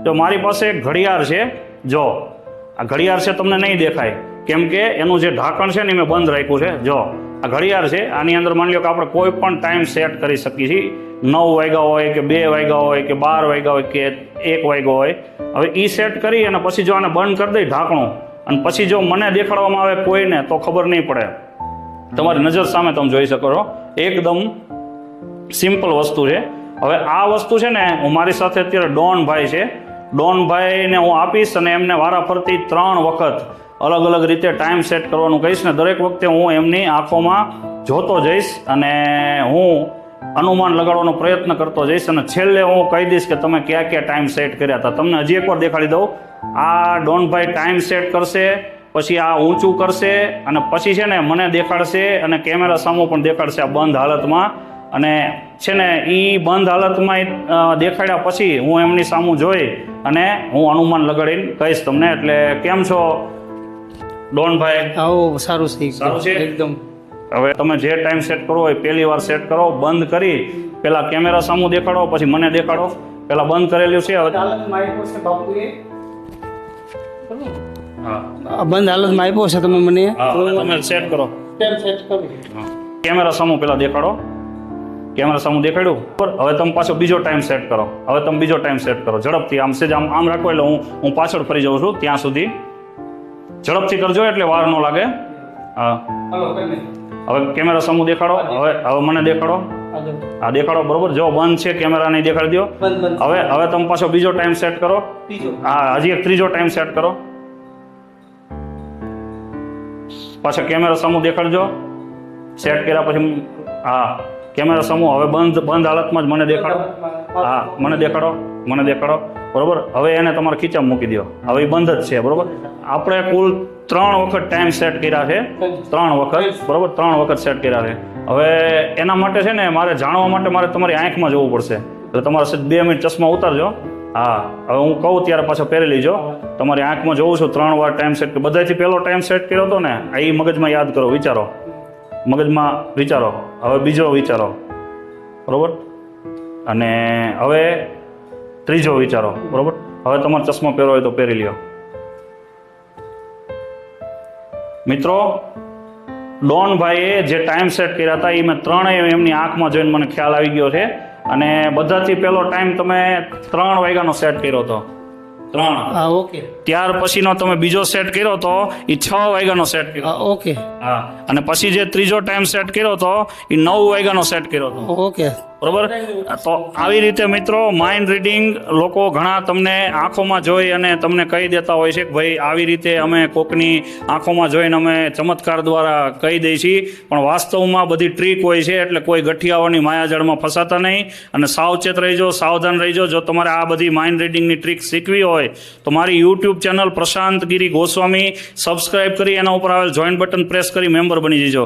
જો મારી પાસે એક ઘડિયાળ છે, જો આ ઘડિયાળ છે તમને નહીં દેખાય કેમ કે એનું જે ઢાંકણ છે ને એ મેં બંધ રાખ્યું છે. જો આ ઘડિયાળ છે, આની અંદર માની લો કે આપણે કોઈ પણ ટાઈમ સેટ કરી શકીએ છીએ. 9 વાગ્યા હોય કે 2 વાગ્યા હોય કે 12 વાગ્યા હોય કે 1 વાગ્યો હોય. હવે એ સેટ કરી અને પછી જો આને બંધ કરી દઈ ઢાંકણું, અને પછી જો મને દેખાડવામાં આવે કોઈને તો ખબર નહીં પડે. તમારી નજર સામે તમે જોઈ શકો છો, એકદમ સિમ્પલ વસ્તુ છે. હવે આ વસ્તુ છે ને હું મારી સાથે અત્યારે ડોનભાઈ છે, ડોનભાઈને હું આપીશ અને એમને વારાફરતી 3 વખત અલગ અલગ રીતે ટાઈમ સેટ કરવાનું કહીશ ને દરેક વખતે હું એમની આંખોમાં જોતો જઈશ અને હું અનુમાન લગાડવાનો પ્રયત્ન કરતો જઈશ અને છેલ્લે હું કહી દઈશ કે તમે ક્યાં ક્યાં ટાઈમ સેટ કર્યા હતા. તમને હજી એકવાર દેખાડી દઉં. આ ડોનભાઈ ટાઈમ સેટ કરશે, પછી આ ઊંચું કરશે અને પછી છે ને મને દેખાડશે અને કેમેરા સામું પણ દેખાડશે આ બંધ હાલતમાં. અને છે ને એ બંધ હાલતમાં દેખાડ્યા પછી હું એમની સામું જોઈ અને હું અનુમાન લગાડીને કહીશ તમને. એટલે કેમ છો ડોનભાઈ? આવો સારું છે, સારું છે એકદમ. હવે તમે જે ટાઈમ સેટ કરવો હોય પહેલી વાર સેટ કરો, બંધ કરી પેલા કેમેરા સામું દેખાડો, પછી મને દેખાડો. પેલા બંધ કરેલું છે, હવે બંધ હાલતમાં આપ્યો છે તમે મને. તમે સેટ કરો. કેમેરા સામું પેલા દેખાડો, કેમેરા સામું દેખાડ્યું. હવે તમે પાછો બીજો ટાઈમ સેટ કરો. હવે તમે બીજો ટાઈમ સેટ કરો ઝડપથી. આમ સેજ આમ રાખો એટલે હું પાછળ ફરી જાઉં છું ત્યાં સુધી. ઝડપથી કરજો એટલે વાર ન લાગે. હા, હવે કેમેરા સામું દેખાડો. હવે મને દેખાડો. હા દેખાડો, બરોબર. જો બંધ છે, કેમેરા નહીં દેખાડી દો. હવે તમે પાછો બીજો ટાઈમ સેટ કરો. હા, હજી એક ત્રીજો ટાઈમ સેટ કરો. પાછા કેમેરા સામું દેખાડજો. સેટ કર્યા પછી હા કેમેરા સામું. હવે બંધ હાલતમાં જ મને દેખાડો. હા મને દેખાડો, બરોબર. હવે એને તમારે ખીચામાં મૂકી દો. હવે એ બંધ જ છે, બરોબર. આપણે કુલ 3 વખત ટાઈમ સેટ કર્યા છે, 3 વખત, બરોબર. 3 વખત સેટ કર્યા છે. હવે એના માટે છે ને મારે જાણવા માટે મારે તમારી આંખમાં જવું પડશે. એટલે તમારે 2 મિનિટ ચશ્મા ઉતારજો. હા, હવે હું કહું ત્યારે પાછો પહેરી લેજો. તમારી આંખમાં જોઉં છું 3 વાર ટાઈમ સેટ. બધાથી પહેલો ટાઈમ સેટ કર્યો હતો ને, એ મગજમાં યાદ કરો, વિચારો, મગજમાં વિચારો. હવે બીજો વિચારો, બરોબર. અને હવે ત્રીજો વિચારો, બરોબર. હવે તમારે ચશ્મા પહેરવો હોય તો પહેરી લ્યો. મિત્રો, ડોનભાઈએ જે ટાઈમ સેટ કર્યા હતા એ મેં 3 એમની આંખમાં જોઈને મને ખ્યાલ આવી ગયો છે. અને બધાથી પહેલો ટાઈમ તમે 3 વાગ્યાનો સેટ કર્યો હતો. 3. ઓકે. ત્યાર પછીનો તમે બીજો સેટ કર્યો હતો એ 6 વાગ્યાનો સેટ કર્યો. ઓકે. હા, અને પછી જે ત્રીજો ટાઈમ સેટ કર્યો હતો એ 9 વાગ્યાનો સેટ કર્યો હતો. ઓકે, બરોબર. તો આવી રીતે મિત્રો માઇન્ડ રીડિંગ લોકો ઘણા તમને આંખોમાં જોઈ અને તમને કહી દેતા હોય છે કે ભાઈ આવી રીતે અમે કોકની આંખોમાં જોઈને અમે ચમત્કાર દ્વારા કહી દઈએ છીએ, પણ વાસ્તવમાં બધી ટ્રીક હોય છે. એટલે કોઈ ગઠિયાઓની માયાજાળમાં ફસાતા નહીં અને સાવચેત રહીજો, સાવધાન રહીજો. જો તમારે આ બધી માઇન્ડ રીડિંગની ટ્રીક શીખવી હોય તો મારી યુટ્યુબ ચેનલ પ્રશાંત ગિરી ગોસ્વામી સબસ્ક્રાઇબ કરી એના ઉપર આવેલ જોઈન બટન પ્રેસ કરી મેમ્બર બની જજો.